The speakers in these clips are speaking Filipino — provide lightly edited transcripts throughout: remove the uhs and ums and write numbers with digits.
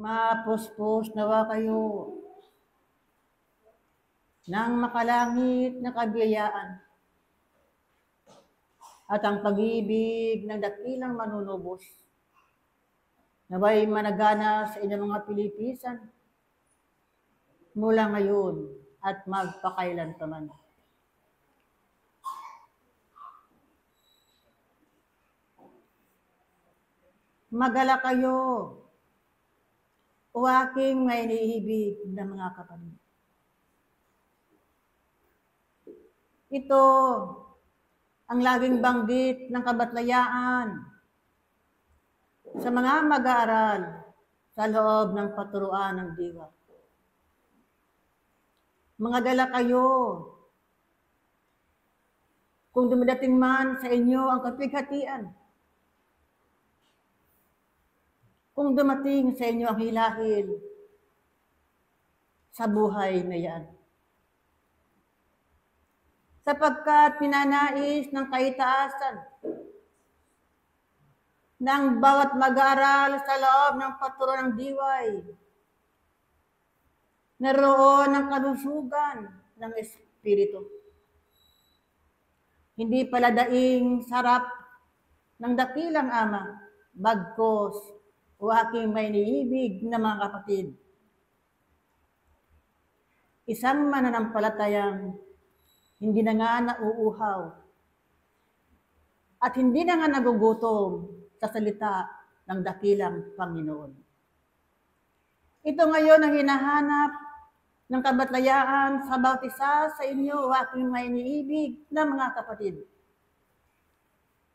Mapuspos nawa kayo ng makalangit na kabiyayaan at ang pag-ibig ng dakilang manunubos naway managana sa inyong mga pilipisan mula ngayon at magpakailanman. Magala kayo, o aking may iniibig na mga kapatid. Ito ang laging banggit ng kabatlayaan sa mga mag-aaral sa loob ng paturuan ng diwa. Mga dala kayo, kung dumadating man sa inyo ang kapighatian, kung dumating sa inyo ang hilahil sa buhay na yan. Sapagkat pinanais ng kaitaasan ng bawat mag-aaral sa loob ng paturuan ng diway, naroon ang kalusugan ng Espiritu. Hindi pala daing sarap ng dakilang Ama, bagkos o aking may niibig na mga kapatid. Isang mananampalatayang hindi na nga nauuhaw at hindi na nga nagugutom sa salita ng dakilang Panginoon. Ito ngayon ang hinahanap ng kabatlayaan sa bawat isa sa inyo, aking may iniibig na mga kapatid.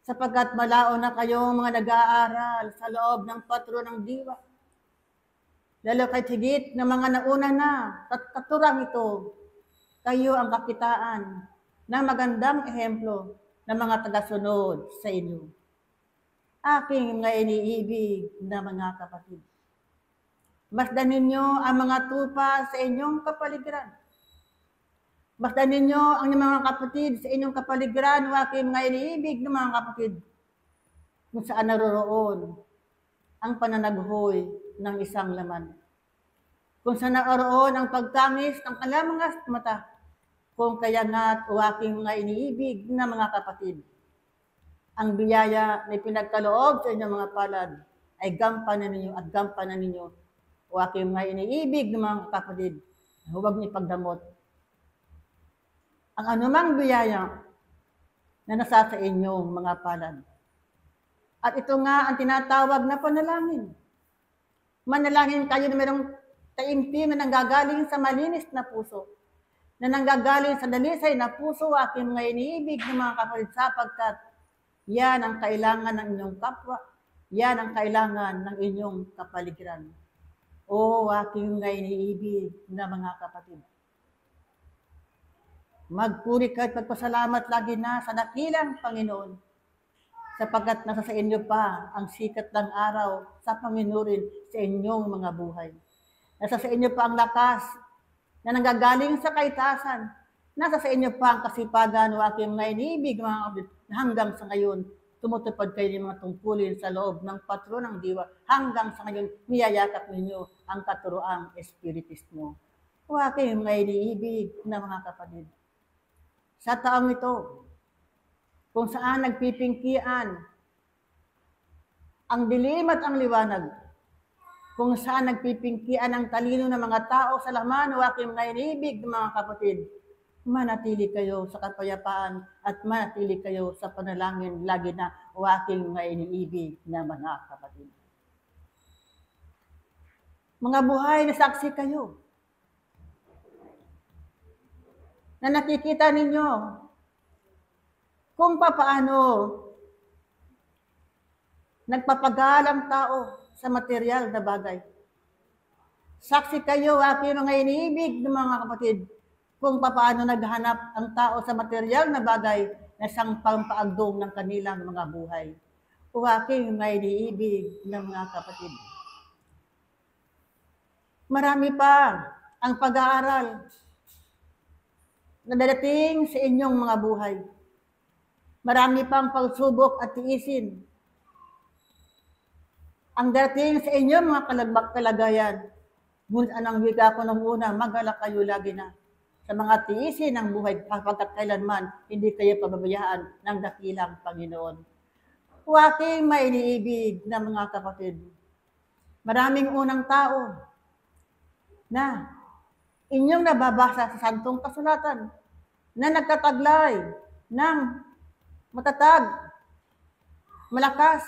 Sapagkat malao na kayong mga nag-aaral sa loob ng paturuan ng diwa. Lalo kahit higit na mga nauna na at katurang ito, kayo ang kakitaan ng magandang ehemplo ng mga tagasunod sa inyo. Aking mga iniibig na mga kapatid. Masdan ninyo ang mga tupa sa inyong kapaligiran. Masdan ninyo ang mga kapatid sa inyong kapaligiran, aking mga iniibig na mga kapatid, kung saan naroroon ang pananaghoy ng isang laman. Kung saan naroroon ang pagtangis ng kanilang mga mata, kung kaya nga't o aking mga iniibig na mga kapatid. Ang biyaya na pinagkaloob sa inyong mga palad ay gampanan ninyo at gampanan ninyo o aking mga iniibig na mga kapatid. Huwag niyo ipagdamot ang anumang biyaya na nasa sa inyong mga palad. At ito nga ang tinatawag na panalangin. Manalangin kayo na mayroong taimtim na nanggagaling sa malinis na puso, na nanggagaling sa dalisay na puso, aking mga iniibig ng mga kapatid, sapagkat yan ang kailangan ng inyong kapwa, yan ang kailangan ng inyong kapaligiran. O aking mga iniibig na mga kapatid. Magpuri ka at magpasalamat lagi na sa dakilang Panginoon, sapagkat nasa sa inyo pa ang sikat ng araw sa paminurin sa inyong mga buhay. Nasa sa inyo pa ang lakas na nanggagaling sa kaitasan. Nasa sa inyo pa ang kasipagan o aking mga iniibig mga kapatid, na hanggang sa ngayon tumutupad kayo ng mga tungkulin sa loob ng paturuan ng diwa. Hanggang sa ngayon niyayakap ninyo ang katuroang espiritismo. O aking mga iniibig na mga kapatid. Sa taong ito, kung saan nagpipingkian ang dilim at ang liwanag, kung saan nagpipingkian ang talino ng mga tao sa laman o aking mga iniibig ng mga kapatid, manatili kayo sa kapayapaan at manatili kayo sa panalangin lagi na o aking mga iniibig na mga kapatid. Mga buhay na saksi kayo na nakikita ninyo kung paano nagpapagal ang tao sa material na bagay. Saksi kayo, aking mga iniibig ng mga kapatid, kung paano naghanap ang tao sa material na bagay na siyang pampaagdong ng kanilang mga buhay. O aking mga iniibig ng mga kapatid. Marami pa ang pag-aaral na dadating sa inyong mga buhay. Marami pang pagsubok at tiisin ang dating sa inyo mga kalagayan. Ngunit anong wika ko nung una, magalak kayo lagi na. Sa mga tiisin ng buhay, pagkat kailanman, hindi kayo pababayaan ng dakilang Panginoon. Huwaking may iniibig na mga kapatid. Maraming unang tao na inyong nababasa sa Santong Kasulatan na nagtataglay ng matatag, malakas,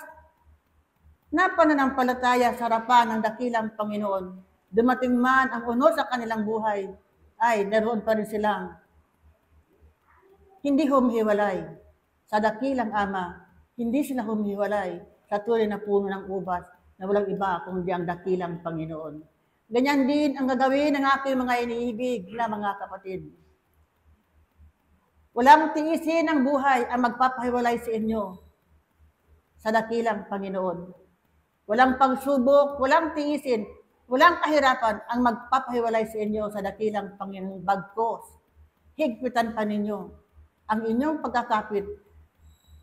na pananampalataya sa harapan ng dakilang Panginoon. Dumating man ang unos sa kanilang buhay, ay naroon pa rin silang hindi humihiwalay sa dakilang Ama. Hindi sila humihiwalay sa tunay na puno ng ubas na walang iba kundi ang dakilang Panginoon. Ganyan din ang gagawin ng aking mga iniibig na mga kapatid. Walang tiisin ng buhay ang magpapahiwalay sa inyo sa dakilang Panginoon. Walang pagsubok, walang tiisin, walang kahirapan ang magpapahiwalay sa inyo sa dakilang Panginoon. Bagkos, higpitan pa ninyo ang inyong pagkakapit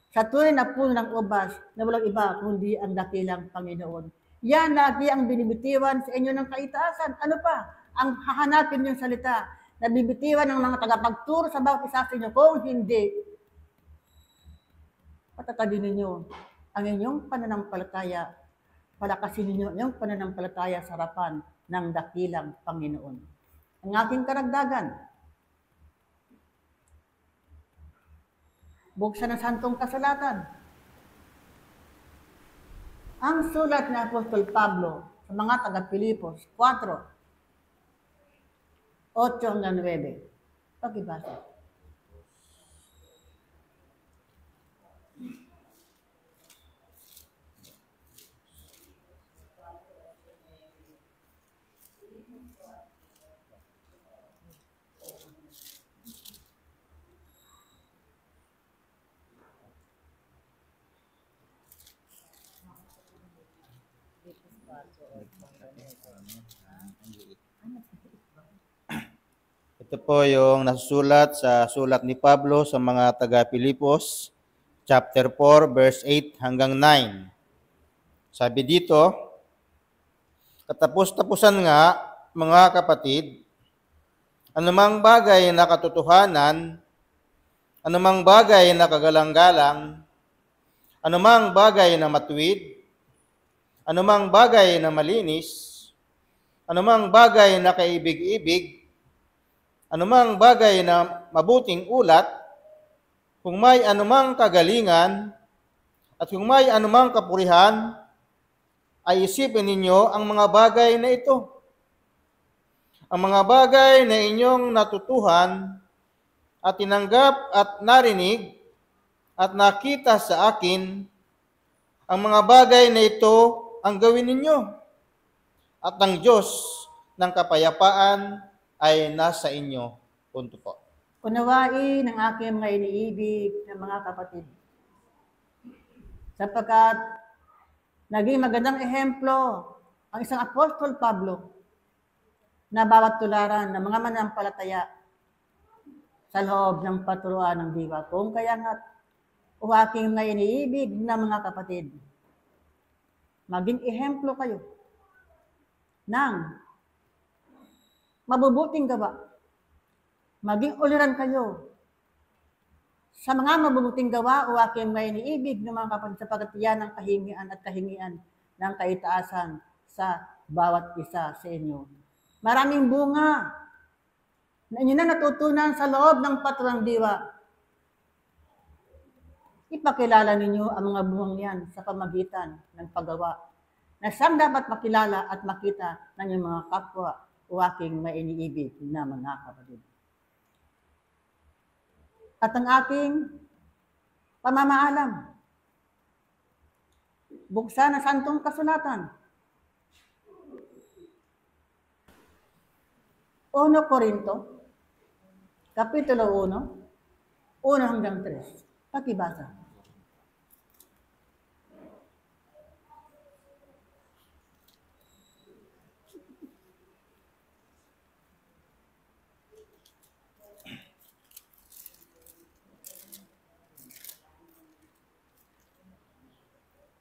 sa tunay na puno ng ubas na walang iba kundi ang dakilang Panginoon. Yan lagi ang binibitiwan sa inyo ng kaitaasan. Ano pa? Ang hahanapin yung salita na bibitiwan ng mga tagapagturo sa bawat isa sa inyo. Kung hindi, patatagin ninyo ang inyong pananampalataya. Palakasin ninyo ang pananampalataya sa harapan ng dakilang Panginoon. Ang aking karagdagan, buksan ng Santong Kasulatan. Ang sulat ni Apostol Pablo sa mga taga-Pilipos 4, 8 hanggang 9. Pagibasa. Ito po yung nasusulat sa sulat ni Pablo sa mga taga-Pilipos, chapter 4, verse 8 hanggang 9. Sabi dito, katapos-tapusan nga, mga kapatid, anumang bagay na katotohanan, anumang bagay na kagalang-galang, anumang bagay na matuwid, anumang bagay na malinis, anumang bagay na kaibig-ibig, anumang bagay na mabuting ulat, kung may anumang kagalingan, at kung may anumang kapurihan, ay isipin ninyo ang mga bagay na ito. Ang mga bagay na inyong natutuhan at tinanggap at narinig at nakita sa akin, ang mga bagay na ito ang gawin ninyo. At ang Diyos ng kapayapaan ay nasa inyo. Punto po. Unawain ang aking mga iniibig na mga kapatid. Sapagkat naging magandang ehemplo ang isang Apostol Pablo na bawat tularan ng mga manampalataya sa loob ng paturuan ng diwa. Kung kaya nga, o aking mga iniibig na mga kapatid, maging ehemplo kayo ng mabubuting gawa. Maging uliran kayo sa mga mabubuting gawa o aking may iniibig ng mga kapatid sapagkat yan ang kahingian at kahingian ng kaitaasan sa bawat isa sa inyo. Maraming bunga na inyo na natutunan sa loob ng Patrong Diwa. Ipakilala ninyo ang mga bungang yan sa pamagitan ng paggawa na siyang dapat makilala at makita ng inyong mga kapwa o aking may iniibig na mga kapatid. At ang aking pamamaalam, buksan ang Santong Kasulatan. 1 Corinto, Kapitulo 1, 1 hanggang 3. Pakibasa.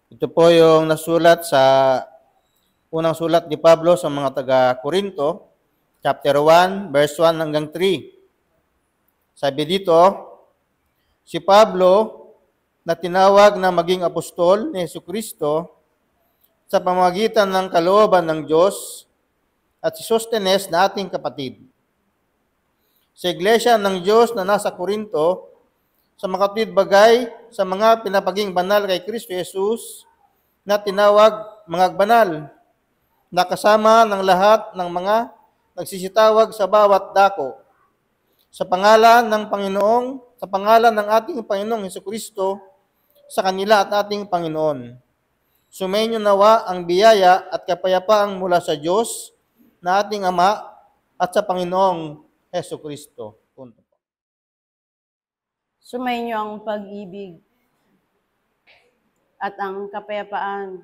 Ito po yung nasulat sa unang sulat ni Pablo sa mga taga-Korinto, chapter 1, verse 1 hanggang 3. Sabi dito, si Pablo na tinawag na maging apostol ni Jesucristo sa pamamagitan ng kalooban ng Diyos at si Sostenes na ating kapatid. Sa iglesia ng Diyos na nasa Korinto, sa makatwid bagay sa mga pinapaging banal kay Kristo Jesus na tinawag mga banal, na kasama ng lahat ng mga nagsisitawag sa bawat dako. Sa pangalan ng ating Panginoong Jesucristo, sa kanila at ating Panginoon. Sumainyo nawa ang biyaya at kapayapaan mula sa Diyos na ating Ama at sa Panginoong Jesucristo. Punto. Sumainyo ang pag-ibig at ang kapayapaan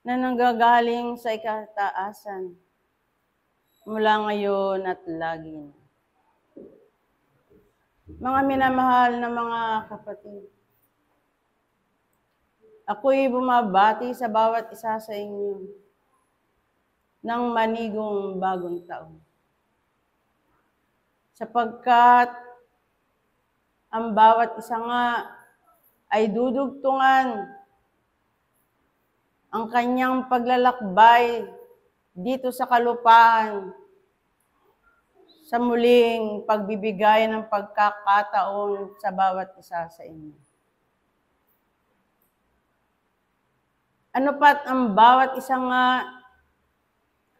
na nanggagaling sa ikataasan mula ngayon at lagi. Mga minamahal na mga kapatid, ako'y bumabati sa bawat isa sa inyo ng manigong bagong taon. Sapagkat ang bawat isa nga ay dudugtungan ang kanyang paglalakbay dito sa kalupaan sa muling pagbibigay ng pagkakataon sa bawat isa sa inyo. Ano pat ang bawat isa nga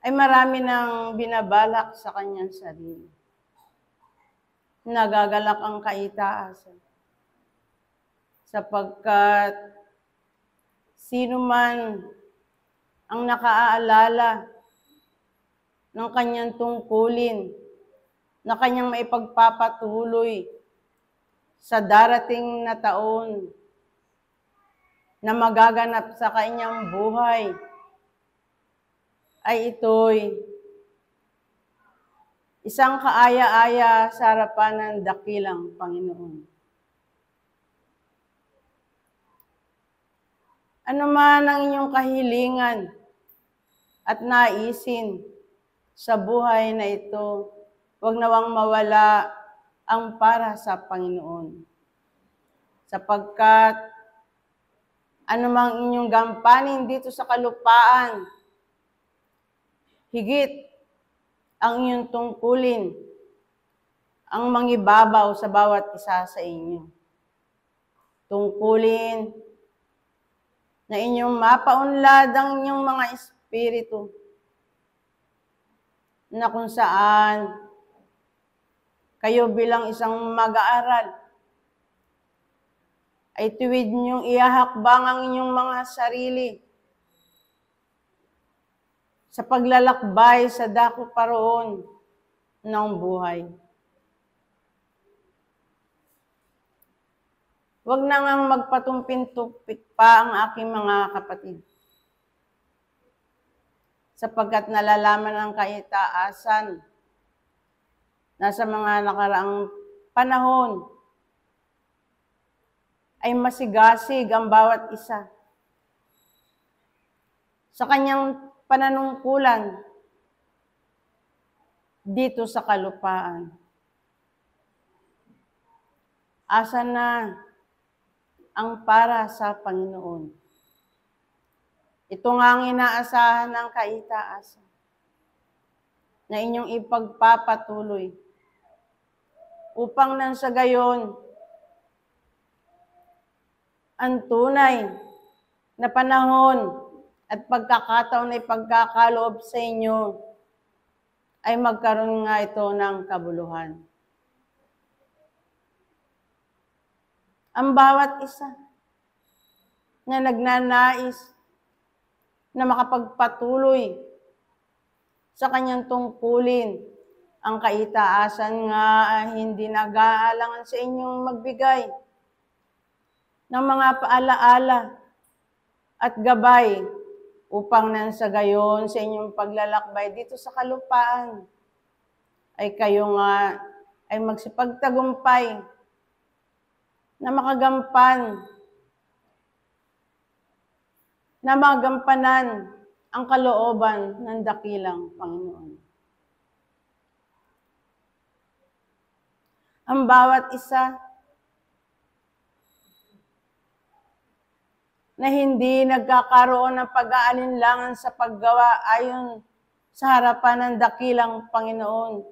ay marami nang binabalak sa kanyang sarili. Nagagalak ang kaitaasan. Sapagkat sino man ang nakaaalala ng kanyang tungkulin na kanyang maipagpapatuloy sa darating na taon na magaganap sa kanyang buhay, ay ito'y isang kaaya-aya sa harapan ng dakilang Panginoon. Ano man ang inyong kahilingan at naisin sa buhay na ito, huwag nawang mawala ang para sa Panginoon. Sapagkat anumang inyong gampanin dito sa kalupaan, higit ang inyong tungkulin ang mangibabaw sa bawat isa sa inyo. Tungkulin na inyong mapaunlad ang inyong mga espiritu na kung saan kayo bilang isang mag-aaral ay tuwid niyong ihahakbang ang inyong mga sarili sa paglalakbay sa dako paroon ng buhay. Huwag na ngang magpatumpin-tupik pa ang aking mga kapatid. Sapagkat nalalaman ang kaitaasan na sa mga nakaraang panahon ay masigasig ang bawat isa sa kanyang pananungkulan dito sa kalupaan. Asa na ang para sa Panginoon. Ito nga ang inaasahan ng kaitaasan na inyong ipagpapatuloy upang nang sa gayon ang tunay na panahon at pagkakataon na ipagkakaloob sa inyo ay magkaroon nga ito ng kabuluhan. Ang bawat isa na nagnanais na makapagpatuloy sa kanyang tungkulin, ang kaitaasan nga ay hindi nag-aalangan sa inyong magbigay ng mga paalaala at gabay upang nang sa gayon sa inyong paglalakbay dito sa kalupaan ay kayo nga ay magsipagtagumpay na makagampan na magampanan ang kalooban ng dakilang Panginoon. Ang bawat isa na hindi nagkakaroon ng pag-aalinlangan sa paggawa ayon sa harapan ng dakilang Panginoon.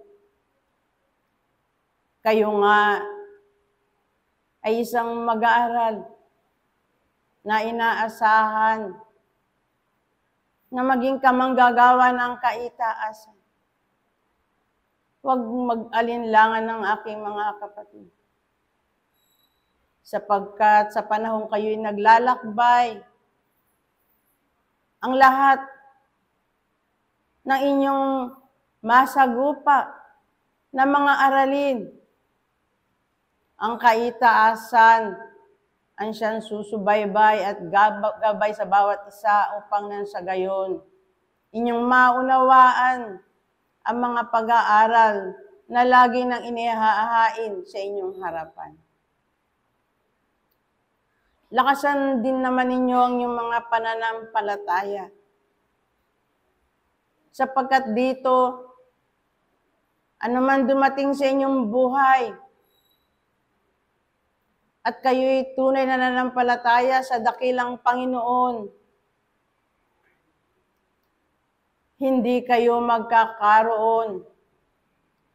Kayo nga ay isang mag-aaral na inaasahan na maging kamanggagawa ng kaitaasan. Huwag mag-alinlangan ng aking mga kapatid. Sapagkat sa panahong kayo'y naglalakbay, ang lahat ng inyong masagupa na mga aralin, ang kaitaasan, ang siyang susubaybay at gabay sa bawat isa upang nang sa gayon, inyong maunawaan ang mga pag-aaral na lagi nang inihahain sa inyong harapan. Lakasan din naman ninyo ang inyong mga pananampalataya. Sapagkat dito, anuman dumating sa inyong buhay, at kayo'y tunay na nananampalataya sa dakilang Panginoon, hindi kayo magkakaroon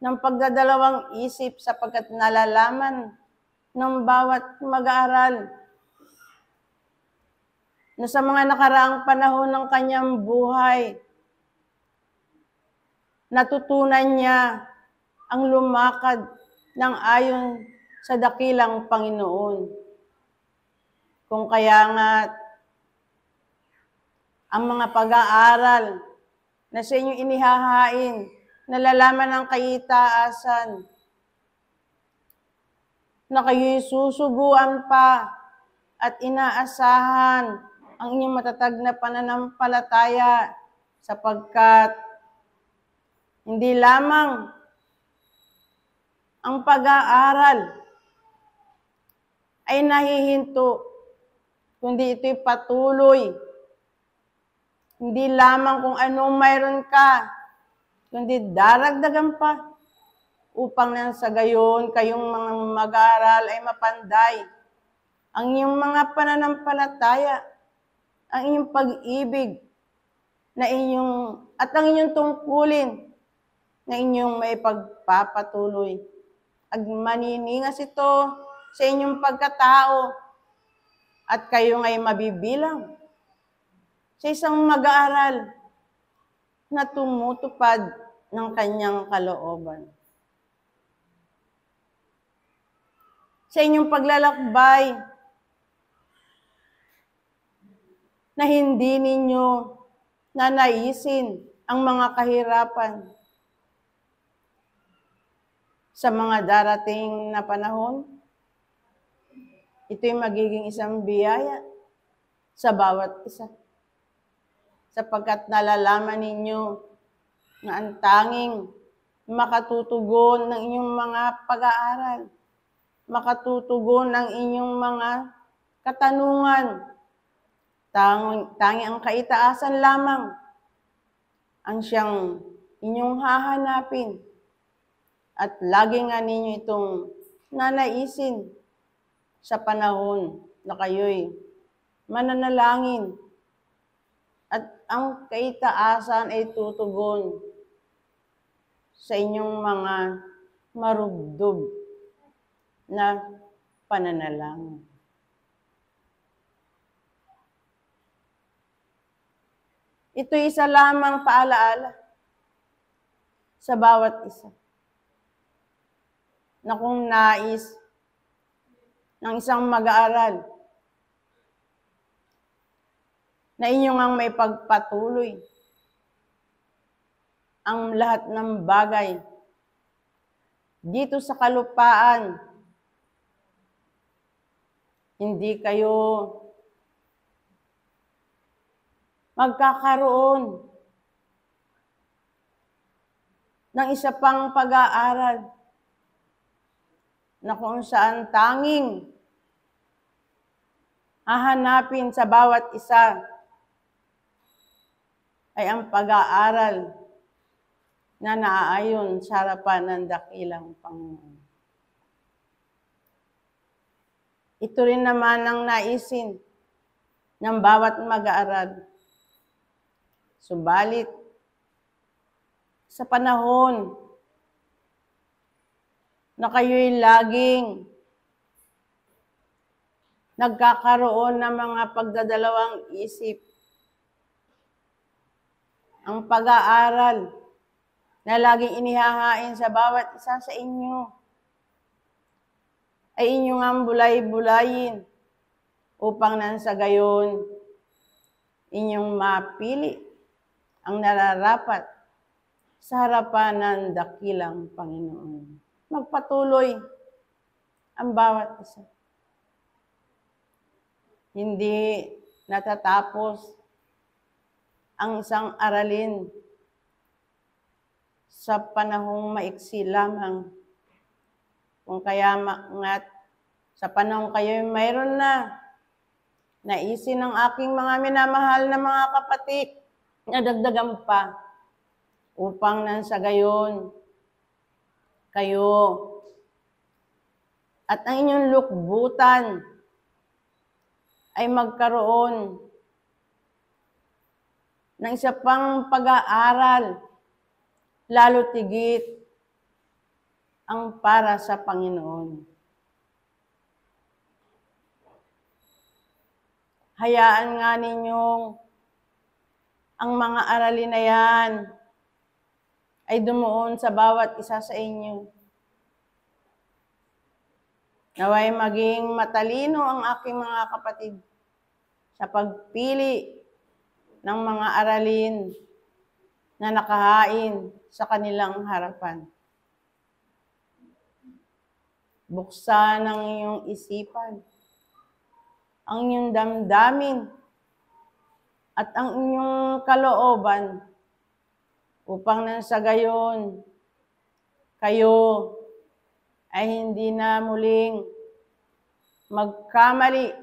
ng pagdadalawang isip sapagkat nalalaman ng bawat mag-aaral na sa mga nakaraang panahon ng kanyang buhay, natutunan niya ang lumakad ng ayon sa dakilang Panginoon. Kung kaya nga, ang mga pag-aaral na sa inyong inihahain, nalalaman ng kaitaasan, na kayo'y susuguan pa at inaasahan ang inyong matatag na pananampalataya sapagkat hindi lamang ang pag-aaral ay nahihinto, kundi ito'y patuloy. Hindi lamang kung anong mayroon ka, kundi daragdagan pa upang nang sa gayon kayong mga mag-aaral ay mapanday. Ang inyong mga pananampalataya, ang inyong pag-ibig, na at ang inyong tungkulin na inyong may pagpapatuloy. At maniningas ito sa inyong pagkatao at kayo ngay mabibilang sa isang mag-aaral na tumutupad ng kanyang kalooban. Sa inyong paglalakbay na hindi ninyo nanaisin ang mga kahirapan sa mga darating na panahon, ito'y magiging isang biyaya sa bawat isa. Sapagkat nalalaman ninyo na ang tanging makatutugon ng inyong mga pag-aaral, makatutugon ng inyong mga katanungan, tanging ang kaitaasan lamang ang siyang inyong hahanapin. At lagi nga ninyo itong nanaisin sa panahon na kayo'y mananalangin at ang kaitaasan ay tutugon sa inyong mga marubdob na pananalangin. Ito'y isa lamang paalaala sa bawat isa na kung nais ng isang mag-aaral na inyong ang may pagpatuloy ang lahat ng bagay dito sa kalupaan, hindi kayo magkakaroon ng isa pang pag-aaral na kung saan tanging hahanapin sa bawat isa ay ang pag-aaral na naaayon sa harapan ng dakilang Panginoon. Ito rin naman ang naisin ng bawat mag-aaral. Subalit, sa panahon na kayo'y laging nagkakaroon ng mga pagdadalawang isip, ang pag-aaral na laging inihahain sa bawat isa sa inyo ay inyong ang bulay-bulayin upang nang sa gayon inyong mapili ang nararapat sa harapan ng dakilang Panginoon. Magpatuloy ang bawat isa. Hindi natatapos ang isang aralin sa panahong maiksi lamang. Kung kaya nga't sa panahon kayo mayroon na naisin ng aking mga minamahal na mga kapatid na dagdagan pa upang nang sa gayon kayo at ang inyong lukbutan ay magkaroon ng isa pang pag-aaral, lalo tigit ang para sa Panginoon. Hayaan nga ninyong ang mga aralin na yan ay dumuon sa bawat isa sa inyo. Naway maging matalino ang aking mga kapatid sa pagpili ng mga aralin na nakahain sa kanilang harapan. Buksan ang iyong isipan, ang iyong damdamin, at ang inyong kalooban upang nang sa gayon kayo ay hindi na muling magkamali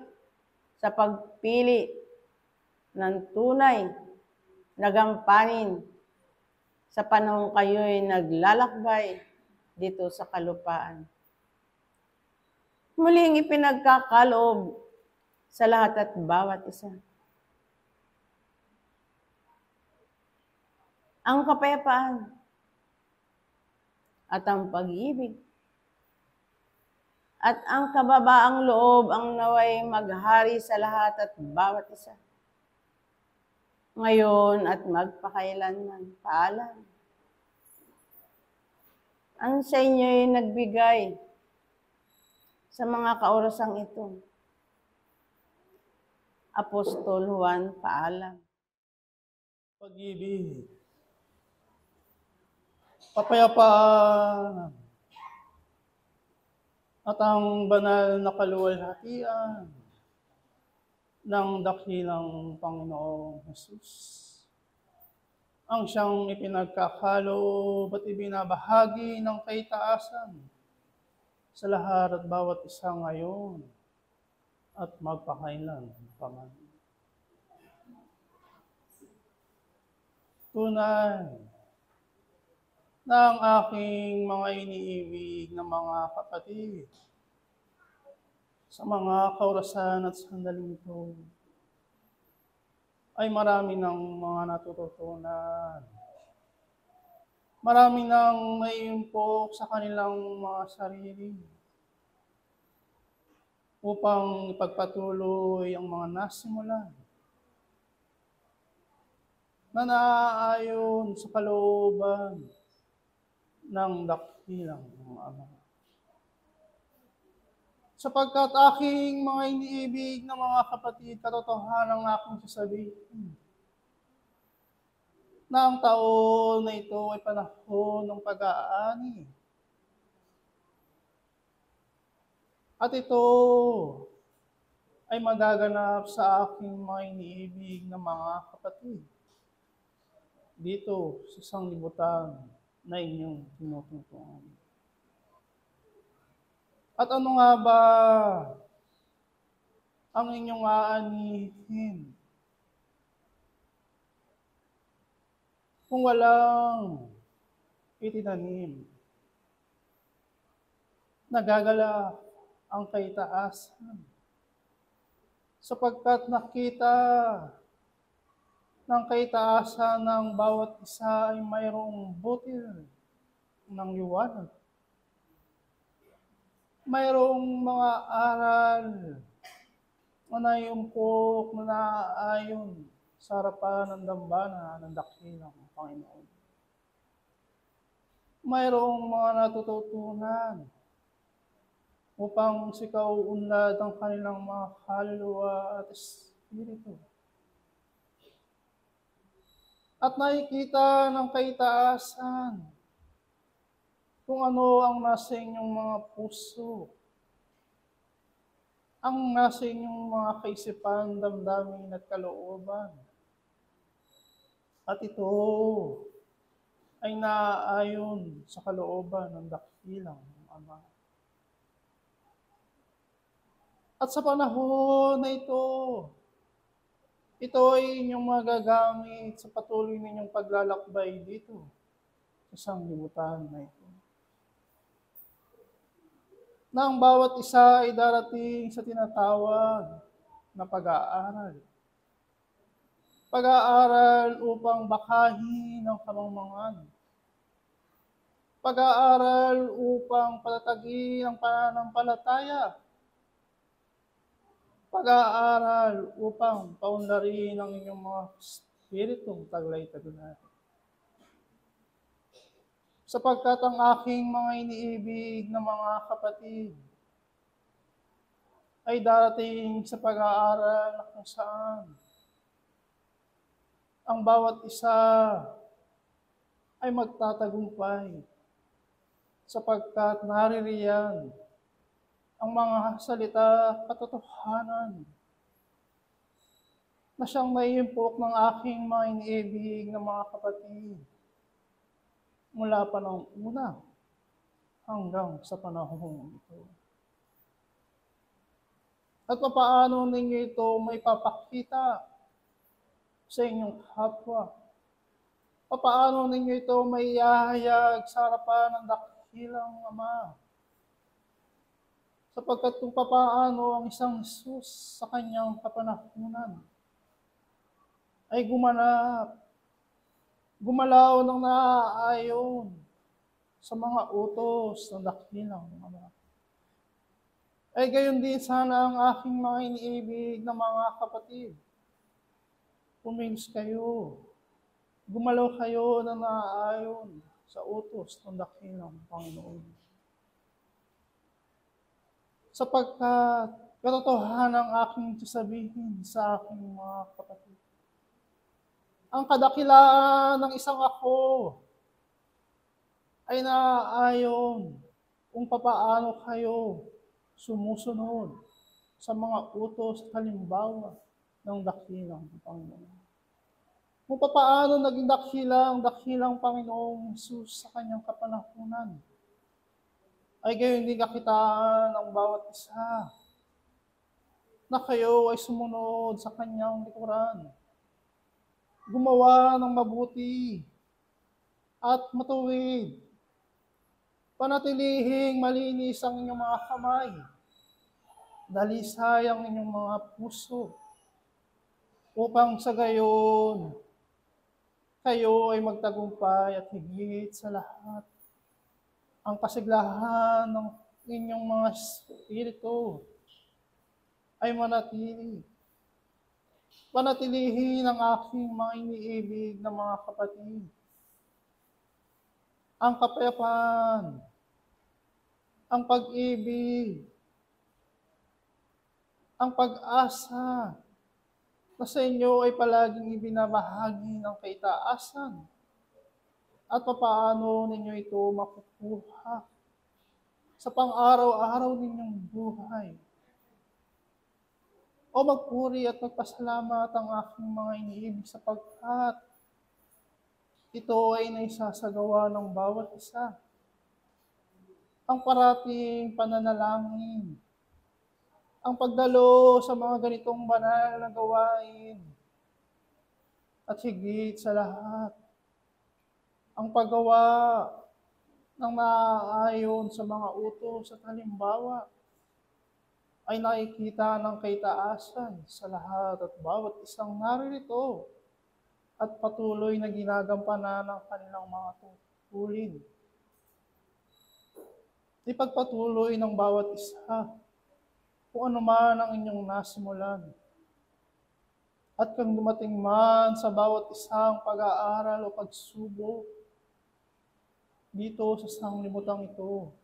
sa pagpili ng tunay na gampanin sa panahon kayo'y naglalakbay dito sa kalupaan. Muling ipinagkakaloob sa lahat at bawat isa ang kapayapaan at ang pag-ibig at ang kababaang loob ang naway maghari sa lahat at bawat isa. Ngayon at magpakailanman. Paalam. Ang sa inyo'y nagbigay sa mga kaorasang ito. Apostol Juan, paalam. Pag-ibig, kapayapaan, at ang banal na kaluwalhatian ng dakilang Panginoong Hesus. Ang siyang ipinagkakalob at ibinabahagi ng kaitaasan sa lahat at bawat isa ngayon at magpakailan paman. Tunay na ang aking mga iniibig na mga kapatid sa mga kaorasan at sandaling ito ay marami ng mga natututunan. Marami ng naiimpok sa kanilang mga sarili upang ipagpatuloy ang mga nasimulan na naaayon sa kalooban ng dakilang Ama. Sapagkat aking mga iniibig na mga kapatid, katotohanan ang aking sasabihin na ang taon na ito ay panahon ng pag-aani. At ito ay magaganap sa aking mga iniibig na mga kapatid dito sa sanglibutan na inyong tinututuan. At ano nga ba ang inyong aanihin? kung walang itinanim. Nagagalak ang kaitaasan sapagkat nakita ng kaitaasan ng bawat isa ay mayroong butil ng liwanag. Mayroong mga aral na naiumpok na naaayon sa harapan ng dambana ng dakilang Panginoon. Mayroong mga natututunan upang sikauunlad ang kanilang mga kaluluwa at espiritu. At nakikita ng kaitaasan kung ano ang nasa inyong mga puso, ang nasa inyong mga kaisipan, damdamin at kalooban. At ito ay naaayon sa kalooban ng dakilang Ama. At sa panahon na ito ay inyong magagamit sa patuloy ninyong paglalakbay dito sa sanglibutan na ito. Na ang bawat isa ay darating sa tinatawag na pag-aaral. Pag-aaral upang bakahin ang kamangmangan. Pag-aaral upang patatagin ang pananampalataya. Pag-aaral upang paunlarin ang inyong mga spiritong taglay-taglay. Sapagkat ang aking mga iniibig na mga kapatid ay darating sa pag-aaral na kung saan ang bawat isa ay magtatagumpay sapagkat naririyan ang mga salita katotohanan na siyang naiimpok ng aking mga iniibig na mga kapatid mula pa ng una hanggang sa panahon ito. At paano ninyo ito may papakita sa inyong kapwa? Paano ninyo ito may ihahayag sa harapan ng dakilang Ama? Sapagkat kung paano ang isang Jesus sa kanyang kapanahunan ay gumalaw ng naaayon sa mga utos ng dakilang Ama. Ay gayon din sana ang aking mga iniibig na mga kapatid. Kumilos kayo, gumalaw kayo na naaayon sa utos ng dakilang Panginoon. Sapagkat katotohanan ang aking sasabihin sa aking mga kapatid. Ang kadakilaan ng isang ako ay naaayon kung papaano kayo sumusunod sa mga utos at halimbawa ng dakilang Panginoon. Kung papaano naging dakilang Panginoong Jesus sa kanyang kapanahunan, ay gayon din kakitaan ng bawat isa na kayo ay sumunod sa kanyang likuran, gumawa ng mabuti at matuwid, panatilihing malinis ang inyong mga kamay, dalisay ang inyong mga puso, upang sa gayon kayo ay magtagumpay at higit sa lahat ang kasiglahan ng inyong mga espiritu ay manatili. Panatilihin ang aking mga iniibig na mga kapatid. Ang kapayapaan, ang pag-ibig, ang pag-asa na sa inyo ay palaging ibinabahagi ng kaitaasan. At papaano ninyo ito makukuha sa pang-araw-araw ninyong buhay. O magpuri at magpasalamat ang aking mga iniibig sapagkat ito ay naisasagawa ng bawat isa. Ang parating pananalangin, ang pagdalo sa mga ganitong banal na gawain, at higit sa lahat, ang paggawa ng naaayon sa mga utos at halimbawa ay nakikita ng kaitaasan sa lahat at bawat isang naririto at patuloy na ginagampanan ng kanilang mga tungkulin. Ipagpatuloy ng bawat isa kung ano man ang inyong nasimulan. At kung dumating man sa bawat isang pag-aaral o pagsubok dito sa sanglibutang ito,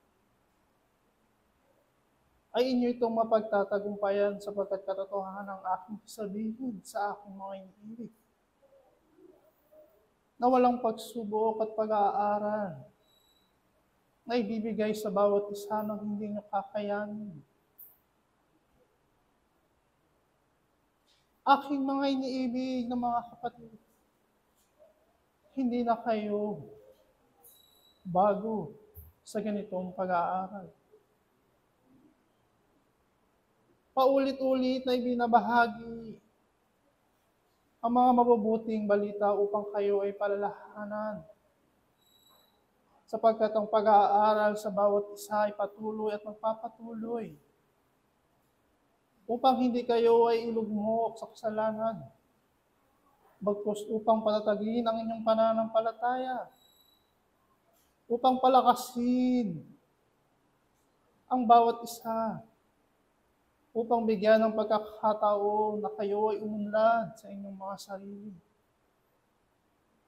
ay inyo itong mapagtatagumpayan sapagkat katotohanan ng aking sabihin sa aking mga iniibig na walang pagsubok at pag-aaral na ibibigay sa bawat isa ng hindi nyo kakayanin. Aking mga iniibig na mga kapatid, hindi na kayo bago sa ganitong pag-aaral. Paulit-ulit na ibinabahagi ang mga mabubuting balita upang kayo ay palalahanan. Sapagkat ang pag-aaral sa bawat isa ay patuloy at magpapatuloy upang hindi kayo ay ilugmok sa kasalanan, bagkus upang patatagin ang inyong pananampalataya, upang palakasin ang bawat isa, upang bigyan ng pagkakataon na kayo ay umunlad sa inyong mga sarili.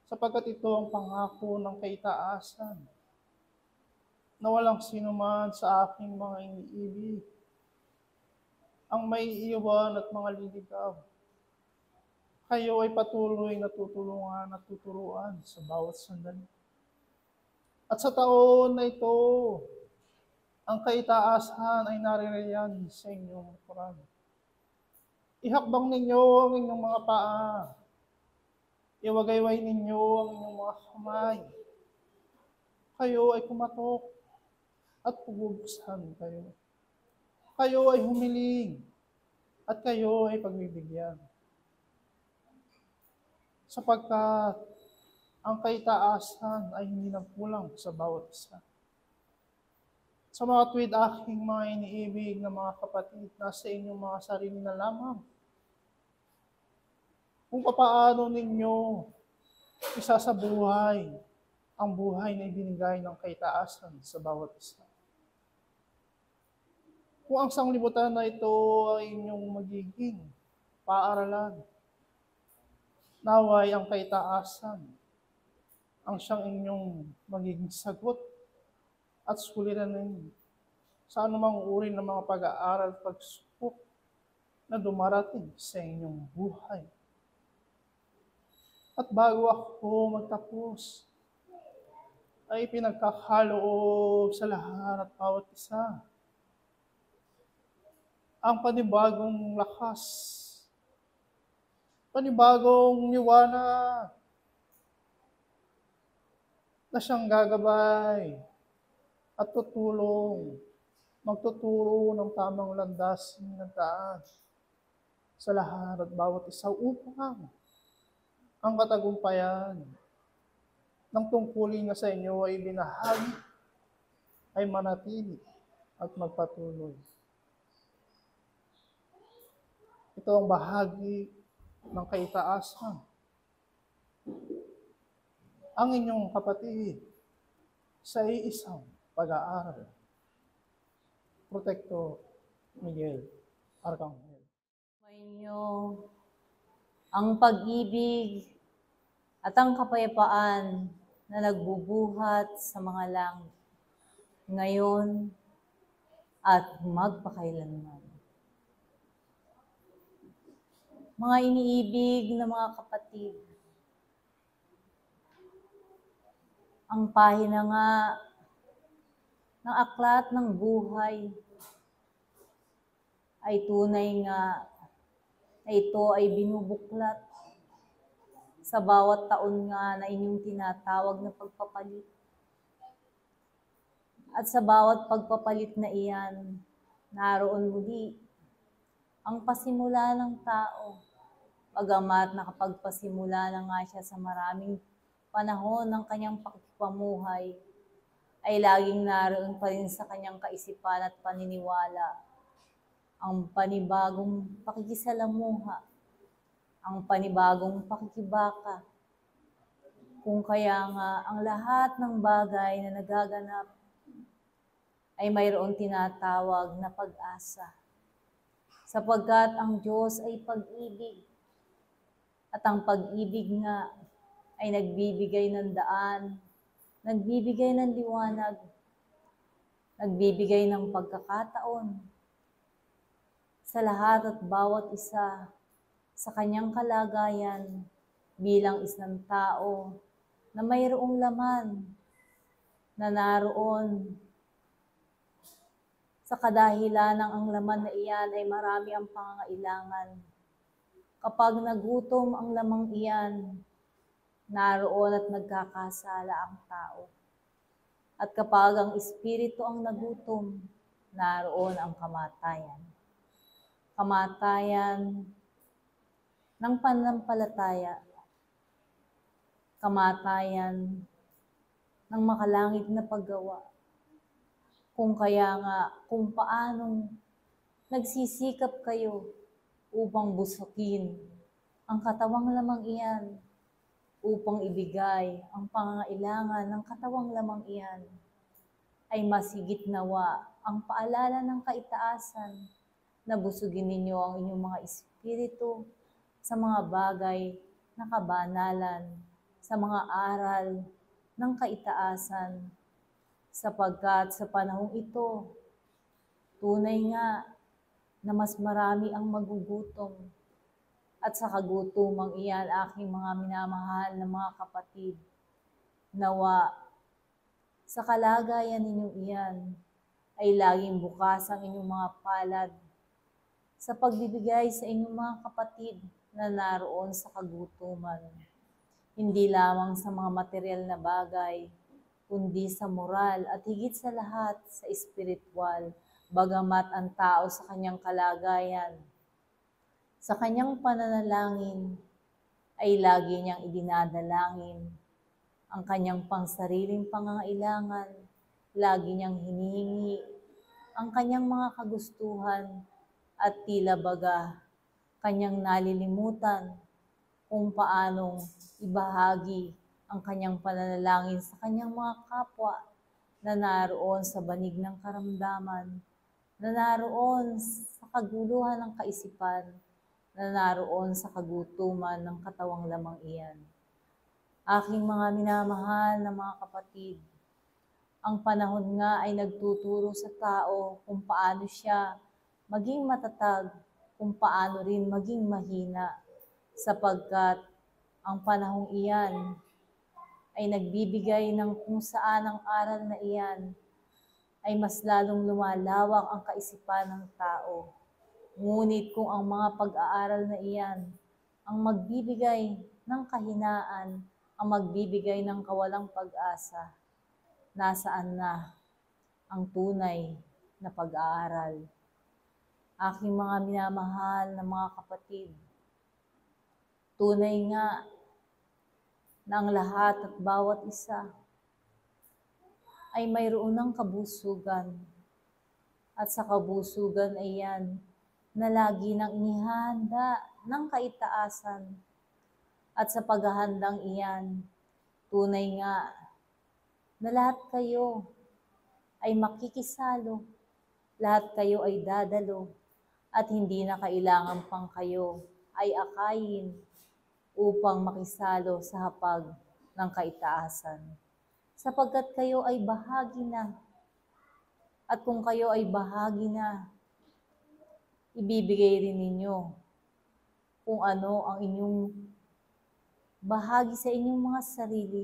Sapagkat ito ang pangako ng kaitaasan, na walang sinuman sa aking mga iniibig ang may iiwan at mga liligaw. Kayo ay patuloy na tutulungan at tuturuan sa bawat sandali. At sa taon na ito, ang kaitaasan ay naririyan sa inyong likuran. Ihakbang ninyo ang inyong mga paa. Iwagayway ninyo ang inyong mga kamay. Kayo ay kumatok at pububuksan kayo. Kayo ay humiling at kayo ay pagbibigyan. Sapagkat ang kaitaasan ay hindi nagkulang sa bawat isa. Sa mga tuwid aking mga iniibig na mga kapatid, nasa inyong mga sarili na lamang kung paano ninyo isasabuhay ang buhay na ibinigay ng kaitaasan sa bawat isa. Kung ang sanglibutan na ito ay inyong magiging paaralan, naway ang kaitaasan ang siyang inyong magiging sagot at suliranin sa anumang uri ng mga pag-aaral at pagsubok na dumarating sa inyong buhay. At bago ako magtapos, ay pinagkakaloob sa lahat at bawat isa ang panibagong lakas, panibagong liwanag na siyang gagabay at magtuturo ng tamang landas ng daan sa lahat at bawat isa upang ang katagumpayan ng tungkulin na sa inyo ay binahagi ay manatili at magpatuloy. Ito ang bahagi ng kaitaasan. Ang inyong kapatid sa iisang pag-aaral. Protektor Miguel Arcangel. Inyo ang pag-ibig at ang kapayapaan na nagbubuhat sa mga langit, ngayon at magpakailanman. Mga iniibig na mga kapatid, ang pahina nga ng aklat ng buhay ay tunay nga na ito ay binubuklat sa bawat taon nga na inyong tinatawag na pagpapalit. At sa bawat pagpapalit na iyan, naroon muli ang pasimula ng tao. Bagamat nakapagpasimula na nga siya sa maraming panahon ng kanyang pakipamuhay, ay laging naroon pa rin sa kanyang kaisipan at paniniwala ang panibagong pakikisalamuha, ang panibagong pakikibaka, kung kaya nga ang lahat ng bagay na nagaganap ay mayroon tinatawag na pag-asa. Sapagkat ang Diyos ay pag-ibig, at ang pag-ibig nga ay nagbibigay ng daan, nagbibigay ng liwanag, nagbibigay ng pagkakataon sa lahat at bawat isa sa kanyang kalagayan bilang isang tao na mayroong laman na naroon sa kadahilan ng ang laman na iyan ay marami ang pangangailangan. Kapag nagutom ang lamang iyan, naroon at nagkakasala ang tao. At kapag ang espiritu ang nagutom, naroon ang kamatayan. Kamatayan ng pananampalataya, kamatayan ng makalangit na paggawa. Kung kaya nga, kung paanong nagsisikap kayo upang busukin ang katawang lamang iyan, upang ibigay ang pangangailangan ng katawang lamang iyan, ay mas higit nawa ang paalala ng kaitaasan na busugin ninyo ang inyong mga espiritu sa mga bagay na kabanalan, sa mga aral ng kaitaasan, sapagkat sa panahong ito, tunay nga na mas marami ang magugutom. At sa kagutumang iyan, aking mga minamahal na mga kapatid, nawa sa kalagayan ninyong iyan ay laging bukas ang inyong mga palad sa pagbibigay sa inyong mga kapatid na naroon sa kagutuman. Hindi lamang sa mga material na bagay, kundi sa moral at higit sa lahat sa espiritual, bagamat ang tao sa kanyang kalagayan, sa kanyang pananalangin, ay lagi niyang idinadalangin ang kanyang pangsariling pangangailangan, lagi niyang hinihingi ang kanyang mga kagustuhan, at tila baga kanyang nalilimutan kung paanong ibahagi ang kanyang pananalangin sa kanyang mga kapwa na naroon sa banig ng karamdaman, na naroon sa kaguluhan ng kaisipan, na naroon sa kagutuman ng katawang lamang iyan. Aking mga minamahal na mga kapatid, ang panahon nga ay nagtuturo sa tao kung paano siya maging matatag, kung paano rin maging mahina, sapagkat ang panahong iyan ay nagbibigay ng kung saan ang aral na iyan ay mas lalong lumalawak ang kaisipan ng tao. Ngunit kung ang mga pag-aaral na iyan ang magbibigay ng kahinaan, ang magbibigay ng kawalang pag-asa, nasaan na ang tunay na pag-aaral? Aking mga minamahal na mga kapatid, tunay nga na ang lahat at bawat isa ay mayroon ng kabusugan. At sa kabusugan ay yan na lagi nang inihahanda ng kaitaasan. At sa paghahandang iyan, tunay nga na lahat kayo ay makikisalo, lahat kayo ay dadalo, at hindi na kailangan pang kayo ay akayin upang makisalo sa hapag ng kaitaasan. Sapagkat kayo ay bahagi na. At kung kayo ay bahagi na, ibibigay rin ninyo kung ano ang inyong bahagi sa inyong mga sarili.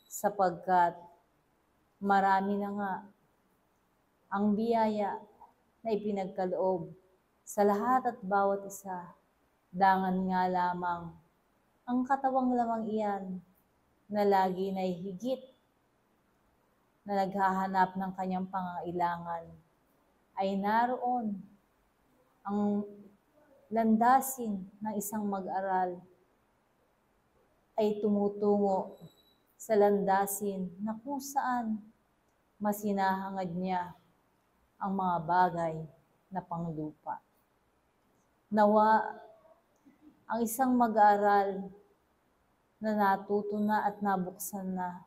Sapagkat marami na nga ang biyaya na ipinagkaloob sa lahat at bawat isa. Dangan nga lamang ang katawang lamang iyan na lagi na higit na naghahanap ng kanyang pangangailangan, ay naroon ang landasin ng isang mag-aral ay tumutungo sa landasin na kung saan mas hinahangad niya ang mga bagay na panglupa. Nawa ang isang mag-aaral na natuto na at nabuksan na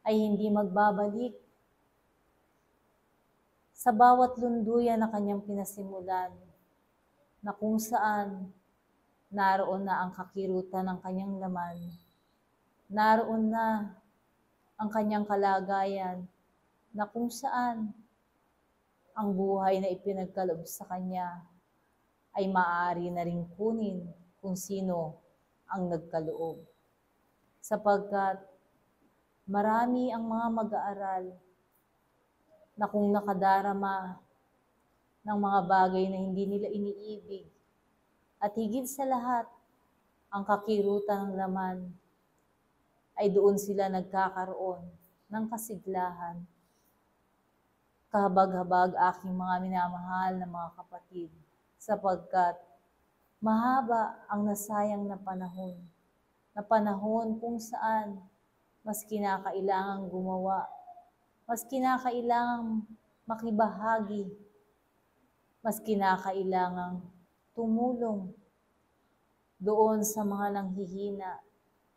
ay hindi magbabalik sa bawat lunduyan na kanyang pinasimulan, na kung saan naroon na ang kakirutan ng kanyang laman, naroon na ang kanyang kalagayan, na kung saan ang buhay na ipinagkaloob sa kanya ay maaari na ring kunin kung sino ang nagkaloob. Sapagkat marami ang mga mag-aaral na kung nakadarama ng mga bagay na hindi nila iniibig, at higit sa lahat, ang kakirutan ng laman, ay doon sila nagkakaroon ng kasiglahan. Kahabag-habag aking mga minamahal na mga kapatid, sapagkat mahaba ang nasayang na panahon kung saan mas kinakailangang gumawa, mas kinakailangang makibahagi, mas kinakailangang tumulong doon sa mga nanghihina,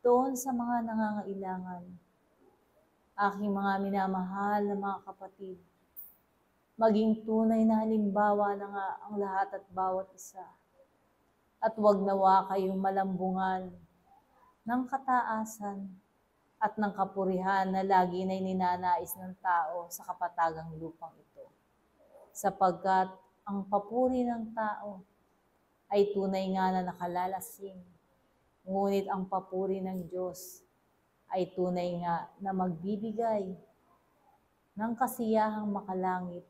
doon sa mga nangangailangan. Aking mga minamahal na mga kapatid, maging tunay na halimbawa na nga ang lahat at bawat isa. At huwag nawa kayong malambungan ng kataasan at ng kapurihan na lagi na ninanais ng tao sa kapatagang lupang ito. Sapagkat ang papuri ng tao ay tunay nga na nakalalasing, ngunit ang papuri ng Diyos ay tunay nga na magbibigay ng kasiyahang makalangit.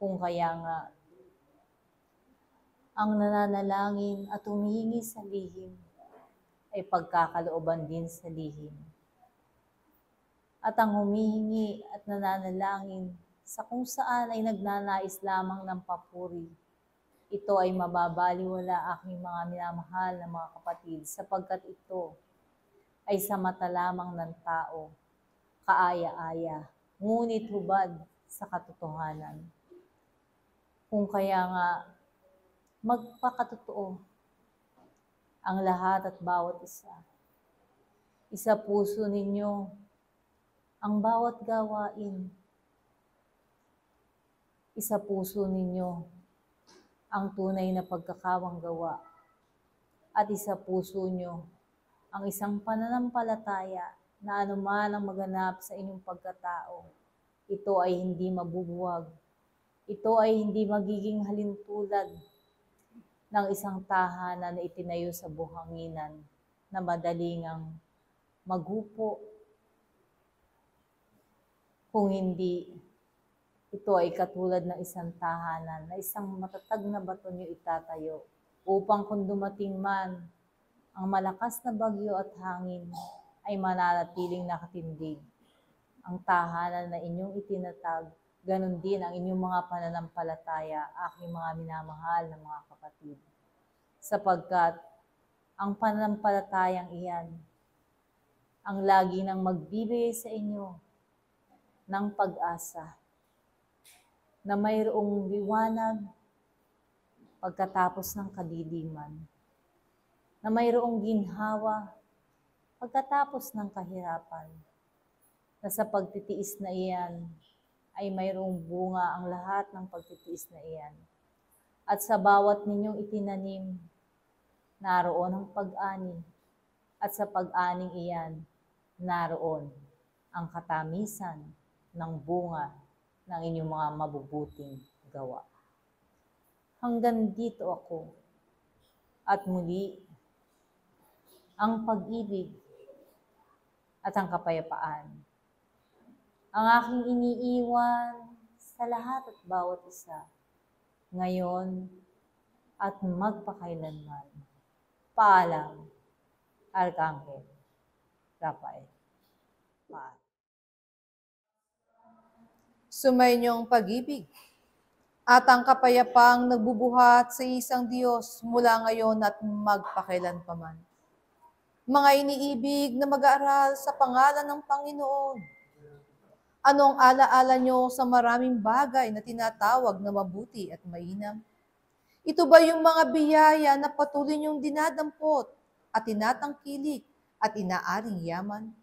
Kung kaya nga, ang nananalangin at humihingi sa lihim ay pagkakalooban din sa lihim. At ang humihingi at nananalangin sa kung saan ay nagnanais lamang ng papuri, ito ay mababaliwala, aking mga minamahal na mga kapatid, sapagkat ito ay sa mata lamang ng tao, kaaya-aya, ngunit hubad sa katotohanan. Kung kaya nga, magpakatotoo ang lahat at bawat isa. Isa puso ninyo ang bawat gawain. Isa puso ninyo ang tunay na pagkakawang gawa. At isa puso nyo ang isang pananampalataya na anuman ang maganap sa inyong pagkatao, ito ay hindi mabubuwag. Ito ay hindi magiging halintulad ng isang tahanan na itinayo sa buhanginan na madaling ang maghupo. Kung hindi, ito ay katulad ng isang tahanan na isang matatag na bato niyo itatayo upang kung dumating man ang malakas na bagyo at hangin ay mananatiling nakatindig. Ang tahanan na inyong itinatag, ganon din ang inyong mga pananampalataya, aking mga minamahal na mga kapatid. Sapagkat ang pananampalatayang iyan, ang lagi nang magbibigay sa inyo ng pag-asa, na mayroong liwanag pagkatapos ng kadiliman, na mayroong ginhawa pagkatapos ng kahirapan, na sa pagtitiis na iyan ay mayroong bunga ang lahat ng pagtitiis na iyan. At sa bawat ninyong itinanim, naroon ang pag-ani, at sa pag-aning iyan, naroon ang katamisan ng bunga ng inyong mga mabubuting gawa. Hanggang dito ako, at muli, ang pag-ibig at ang kapayapaan ang aking iniiwan sa lahat at bawat isa, ngayon at magpakailanman. Paalam, Arkanghel Rafael. Paalam. Sumainyong pag-ibig at ang kapayapaang nagbubuhat sa isang Diyos mula ngayon at magpakailanpaman. Mga iniibig na mag-aaral sa pangalan ng Panginoon, anong alaala nyo sa maraming bagay na tinatawag na mabuti at mainam? Ito ba yung mga biyaya na patuloy niyong dinadampot at tinatangkilik at inaaring yaman?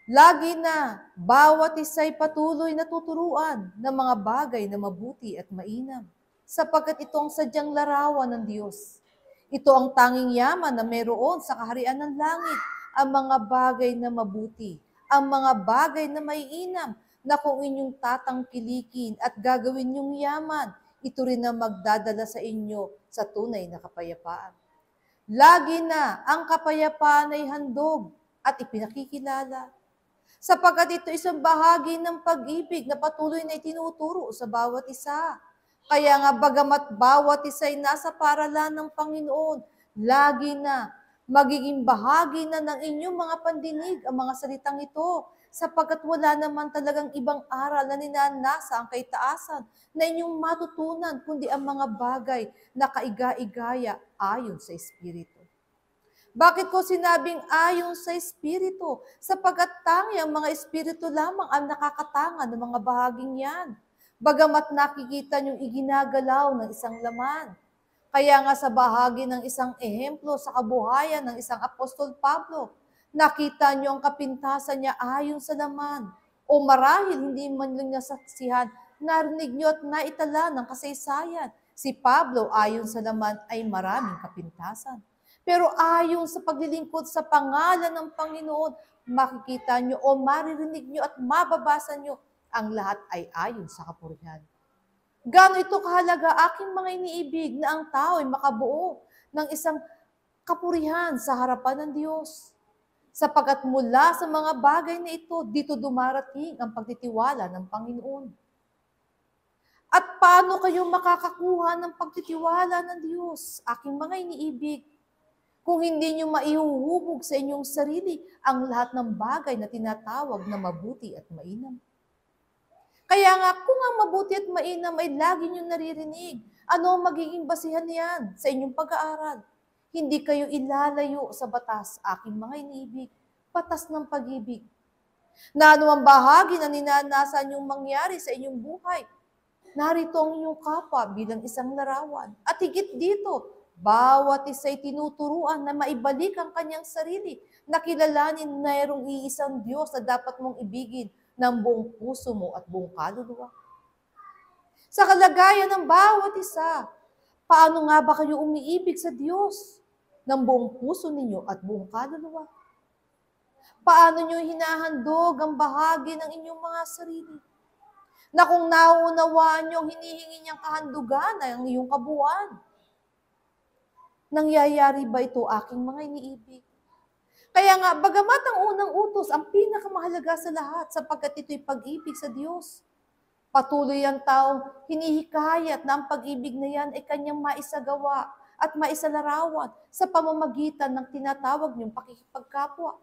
Lagi na, bawat isa'y patuloy na tuturuan ng mga bagay na mabuti at mainam, sapagkat ito ang sadyang larawan ng Diyos. Ito ang tanging yaman na meron sa kaharian ng langit, ang mga bagay na mabuti, ang mga bagay na maiinam, na kung inyong tatangkilikin at gagawin yung yaman, ito rin ang magdadala sa inyo sa tunay na kapayapaan. Lagi na, ang kapayapaan ay handog at ipinakikilala, sapagkat ito isang bahagi ng pag-ibig na patuloy na itinuturo sa bawat isa. Kaya nga bagamat bawat isa ay nasa paralan ng Panginoon, lagi na magiging bahagi na ng inyong mga pandinig ang mga salitang ito, sapagkat wala naman talagang ibang aral na ninanasa ang kaitaasan na inyong matutunan, kundi ang mga bagay na kaiga-igaya ayon sa Espiritu. Bakit ko sinabing ayon sa Espiritu? Sapagkat tangi ang mga Espiritu lamang ang nakakatanga ng mga bahaging yan. Bagamat nakikita niyong iginagalaw ng isang laman. Kaya nga sa bahagi ng isang ehemplo sa kabuhayan ng isang Apostol Pablo, nakita niyo ang kapintasan niya ayon sa laman. O marahil hindi man lang nasaksihan, narinig niyo at naitala ng kasaysayan. Si Pablo ayon sa laman ay maraming kapintasan. Pero ayon sa paglilingkod sa pangalan ng Panginoon, makikita niyo o maririnig niyo at mababasa niyo, ang lahat ay ayon sa kapurihan. Gaano ito kahalaga, aking mga iniibig, na ang tao ay makabuo ng isang kapurihan sa harapan ng Diyos. Sapagkat mula sa mga bagay na ito, dito dumarating ang pagtitiwala ng Panginoon. At paano kayo makakakuha ng pagtitiwala ng Diyos, aking mga iniibig, kung hindi nyo maihuhubog sa inyong sarili ang lahat ng bagay na tinatawag na mabuti at mainam? Kaya nga, kung ang mabuti at mainam ay lagi nyo naririnig, ano ang magiging basihan niyan sa inyong pag-aaral? Hindi kayo ilalayo sa batas, aking mga iniibig, batas ng pag-ibig. Na ano ang bahagi na ninanasan yung mangyari sa inyong buhay? Narito ang inyong kapwa bilang isang larawan. At higit dito, bawat isa'y tinuturuan na maibalik ang kanyang sarili, na kilalanin na mayroong iisang Diyos na dapat mong ibigin ng buong puso mo at buong kaluluwa. Sa kalagayan ng bawat isa, paano nga ba kayo umiibig sa Diyos ng buong puso ninyo at buong kaluluwa? Paano nyo hinahandog ang bahagi ng inyong mga sarili? Na kung nauunawaan nyo, hinihingi niyang kahandugan ay ang iyong kabuuan. Nangyayari ba ito, aking mga iniibig? Kaya nga, bagamat ang unang utos, ang pinakamahalaga sa lahat, sapagkat ito'y pag-ibig sa Diyos. Patuloy ang taong hinihikayat na ang pag-ibig na yan ay kanyang maisagawa at maisalarawan sa pamamagitan ng tinatawag niyong pakikipagkapwa.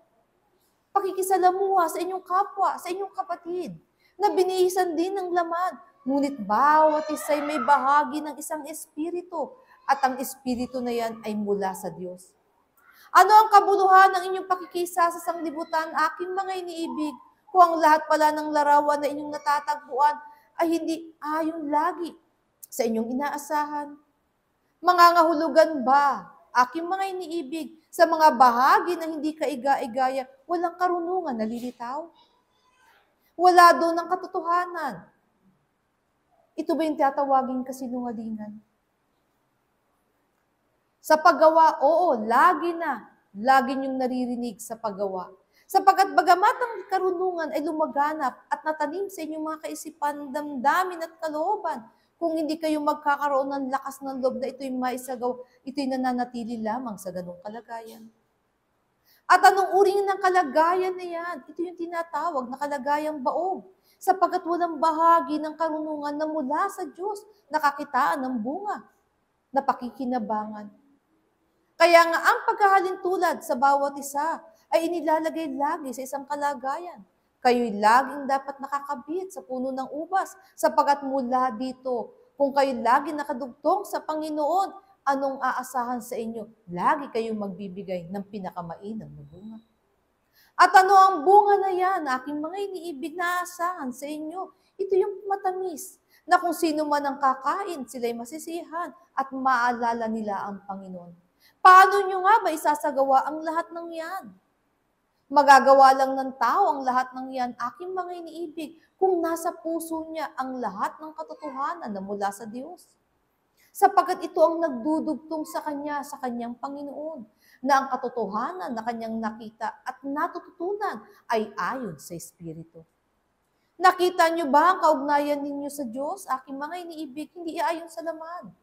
Pakikisalamuha sa inyong kapwa, sa inyong kapatid, na binihisan din ng laman. Ngunit bawat isa'y may bahagi ng isang espiritu, at ang espiritu na yan ay mula sa Diyos. Ano ang kabuluhan ng inyong pakikisa sa sanglibutan, aking mga iniibig, kung ang lahat pala ng larawan na inyong natatagpuan ay hindi ayon lagi sa inyong inaasahan? Mangangahulugan ba, aking mga iniibig, sa mga bahagi na hindi kaiga-igaya, walang karunungan na lilitaw? Wala doon ang katotohanan. Ito ba yung tatawagin kasinungalingan? Sa paggawa, oo, lagi niyong naririnig sa paggawa. Sapagkat bagamat ang karunungan ay lumaganap at natanim sa inyong mga kaisipan, damdamin at kalooban, kung hindi kayo magkakaroon ng lakas ng loob na ito'y maisagaw, ito'y nananatili lamang sa ganung kalagayan. At anong uri ng kalagayan na yan? Ito yung tinatawag na kalagayang baog. Sapagkat walang bahagi ng karunungan na mula sa Diyos, nakakitaan ng bunga, na pakikinabangan. Kaya nga ang paghahalin tulad sa bawat isa ay inilalagay lagi sa isang kalagayan. Kayo'y laging dapat nakakabit sa puno ng ubas, sapagkat mula dito, kung kayo lagi nakadugtong sa Panginoon, Anong aasahan sa inyo? Lagi kayong magbibigay ng pinakamainam na bunga. At ano ang bunga na yan, aking mga iniibig na aasahan sa inyo? Ito yung matamis, na kung sino man ang kakain, sila'y masisihan at maalala nila ang Panginoon. Paano nyo nga ba isasagawa ang lahat ng yan? Magagawa lang ng tao ang lahat ng yan, aking mga iniibig, kung nasa puso niya ang lahat ng katotohanan na mula sa Diyos. Sapagkat ito ang nagdudugtong sa Kanya, sa Kanyang Panginoon, na ang katotohanan na Kanyang nakita at natututunan ay ayon sa Espiritu. Nakita niyo ba ang kaugnayan ninyo sa Diyos? Aking mga iniibig, hindi ayon sa laman,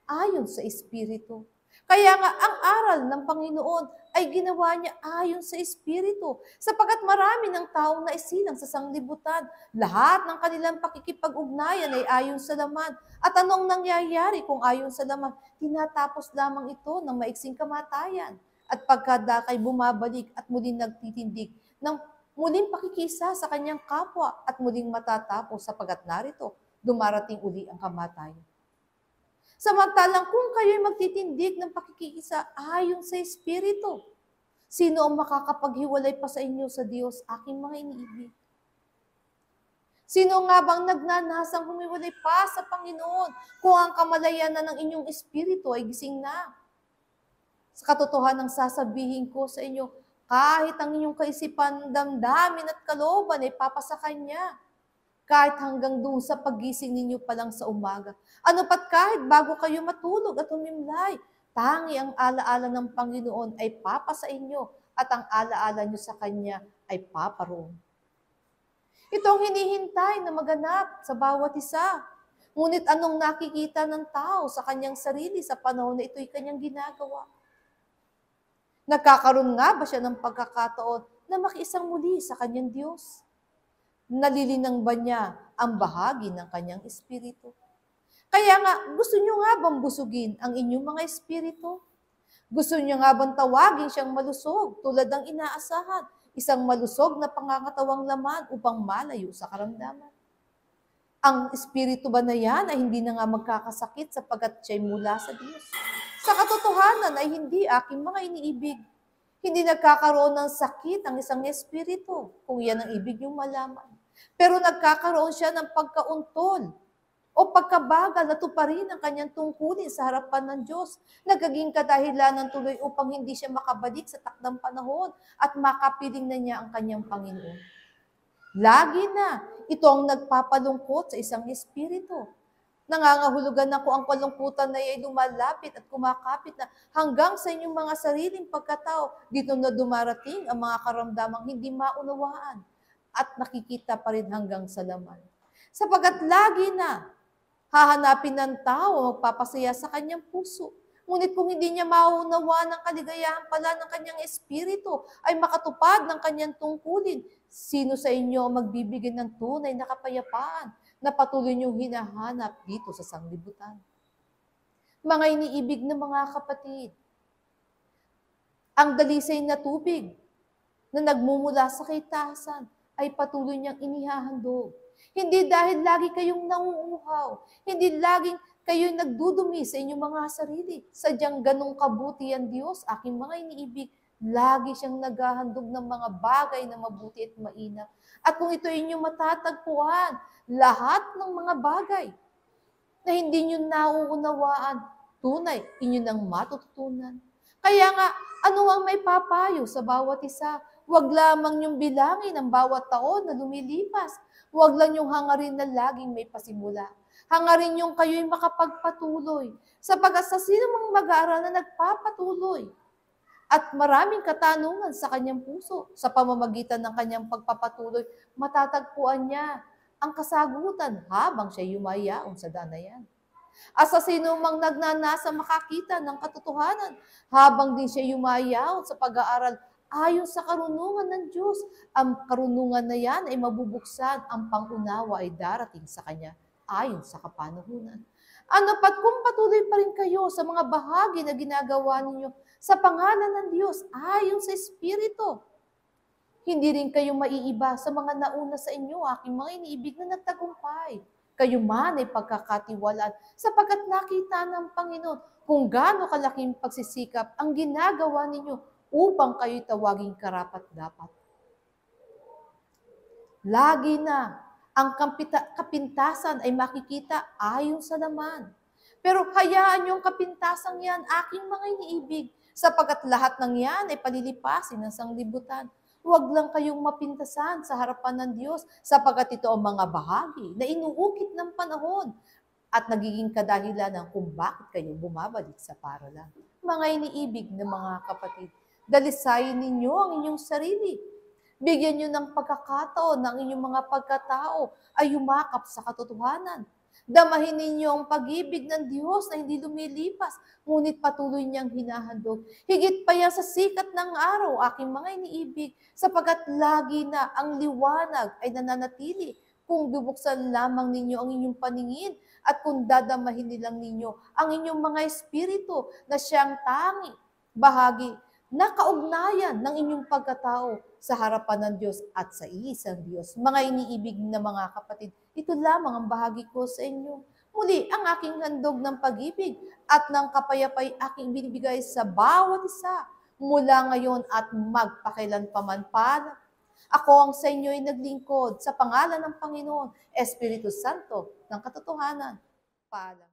ayon sa Espiritu. Kaya nga, ang aral ng Panginoon ay ginawa niya ayon sa Espiritu. Sapagkat marami ng taong naisilang sa sanglibutan, lahat ng kanilang pakikipag-ugnayan ay ayon sa laman. At anong nangyayari kung ayon sa laman? Tinatapos lamang ito ng maiksing kamatayan. At pagkadakay bumabalik at muling nagtitindig ng muling pakikisa sa kanyang kapwa at muling matatapos sapagkat narito, dumarating uli ang kamatayan. Samantalang kung kayo'y magtitindig ng pakikisa ayon sa Espiritu, sino ang makakapaghiwalay pa sa inyo sa Diyos, aking mga iniibig? Sino nga bang nagnanasang humiwalay pa sa Panginoon kung ang kamalayan na ng inyong Espiritu ay gising na? Sa katotohanan ng sasabihin ko sa inyo, kahit ang inyong kaisipan, damdamin at kalooban ay papasa Kanya. Kahit hanggang doon sa paggising ninyo pa lang sa umaga. Ano pat kahit bago kayo matulog at humimlay, tangi ang alaala ng Panginoon ay papa sa inyo at ang alaala nyo sa Kanya ay paparoon. Ito ang hinihintay na maganap sa bawat isa. Ngunit anong nakikita ng tao sa kanyang sarili sa panahon na ito'y kanyang ginagawa? Nagkakaroon nga ba siya ng pagkakataon na makiisang muli sa kanyang Diyos? Nalilinang ba niya ang bahagi ng kanyang espiritu? Kaya nga, gusto niyo nga bang busugin ang inyong mga espiritu? Gusto niyo nga bang tawagin siyang malusog tulad ng inaasahan, isang malusog na pangangatawang laman upang malayo sa karamdaman? Ang espiritu ba na yan ay hindi na nga magkakasakit sapagkat siya'y mula sa Diyos? Sa katotohanan ay hindi, aking mga iniibig. Hindi nagkakaroon ng sakit ang isang espiritu kung yan ang ibig niyong malaman. Pero nagkakaroon siya ng pagkauntol o pagkabagal na tuparin ang kanyang tungkulin sa harapan ng Diyos. Nagiging kadahilanan tuloy upang hindi siya makabalik sa takdang panahon at makapiling na niya ang kanyang Panginoon. Lagi na, ito ang nagpapalungkot sa isang espiritu. Nangangahulugan na kung ang kalungkutan na ay lumalapit at kumakapit na hanggang sa inyong mga sariling pagkatao, dito na dumarating ang mga karamdamang hindi maunawaan at nakikita pa rin hanggang sa laman. Sapagkat lagi na hahanapin ng tao magpapasaya sa kanyang puso. Ngunit kung hindi niya mauunawaan ng kaligayahan pala ng kanyang espiritu ay makatupad ng kanyang tungkulin, sino sa inyo ang magbibigay ng tunay na kapayapaan na patuloy niyong hinahanap dito sa sanglibutan? Mga iniibig na mga kapatid, ang dalisay na tubig na nagmumula sa kaitasan ay patuloy niyang inihahandog. Hindi dahil lagi kayong nauuhaw, hindi laging kayo'y nagdudumi sa inyong mga sarili. Sadyang ganong kabuti ang Diyos, aking mga iniibig, lagi siyang naghahandog ng mga bagay na mabuti at mainam. At kung ito inyong matatagpuan, lahat ng mga bagay na hindi nyo nauunawaan, tunay, inyo nang matututunan. Kaya nga, ano ang may papayo sa bawat isa? Huwag lamang niyong bilangin ang bawat taon na lumilipas. Huwag lang niyong hangarin na laging may pasimula. Hangarin niyong kayo'y makapagpatuloy. Sapagkat sa sino mang mag-aaral na nagpapatuloy at maraming katanungan sa kanyang puso, sa pamamagitan ng kanyang pagpapatuloy, matatagpuan niya ang kasagutan habang siya yumayaon sa daan na yan. At sa sino mang nagnanasa makakita ng katotohanan habang din siya yumayaon sa pag-aaral, ayon sa karunungan ng Diyos, ang karunungan na yan ay mabubuksan, ang pangunawa ay darating sa Kanya, ayon sa kapanahunan. Ano pat kung patuloy pa rin kayo sa mga bahagi na ginagawa ninyo sa pangalan ng Diyos, ayon sa Espiritu, hindi rin kayo maiiba sa mga nauna sa inyo, aking mga iniibig na nagtagumpay. kayo man ay pagkakatiwalaan sapagkat nakita ng Panginoon kung gaano kalaking pagsisikap ang ginagawa ninyo upang kayo'y tawaging karapat-dapat. Lagi na ang kapintasan ay makikita ayon sa laman. Pero hayaan yung kapintasang yan, aking mga iniibig, sapagkat lahat ng yan ay palilipasin ng sanglibutan. Huwag lang kayong mapintasan sa harapan ng Diyos, sapagkat ito ang mga bahagi na inuukit ng panahon at nagiging kadahilan ng kung bakit kayo bumabalik sa paralan. Mga iniibig na mga kapatid, dalisayin ninyo ang inyong sarili. Bigyan nyo ng pagkakataon ng inyong mga pagkatao ay yumakap sa katotohanan. Damahin ninyo ang pag-ibig ng Diyos na hindi lumilipas, ngunit patuloy niyang hinahandog. Higit pa yan sa sikat ng araw, aking mga iniibig, sapagkat lagi na ang liwanag ay nananatili kung bubuksan lamang ninyo ang inyong paningin at kung dadamahin nilang ninyo ang inyong mga espiritu na siyang tangi, bahagi, na kaugnayan ng inyong pagkatao sa harapan ng Diyos at sa iisang Diyos. Mga iniibig na mga kapatid, ito lamang ang bahagi ko sa inyo. Muli, ang aking handog ng pag-ibig at ng kapayapay aking binibigay sa bawat isa mula ngayon at magpakailanpaman pa. Ako ang sa inyo ay naglingkod sa pangalan ng Panginoon, Espiritu Santo ng katotohanan. Paalam.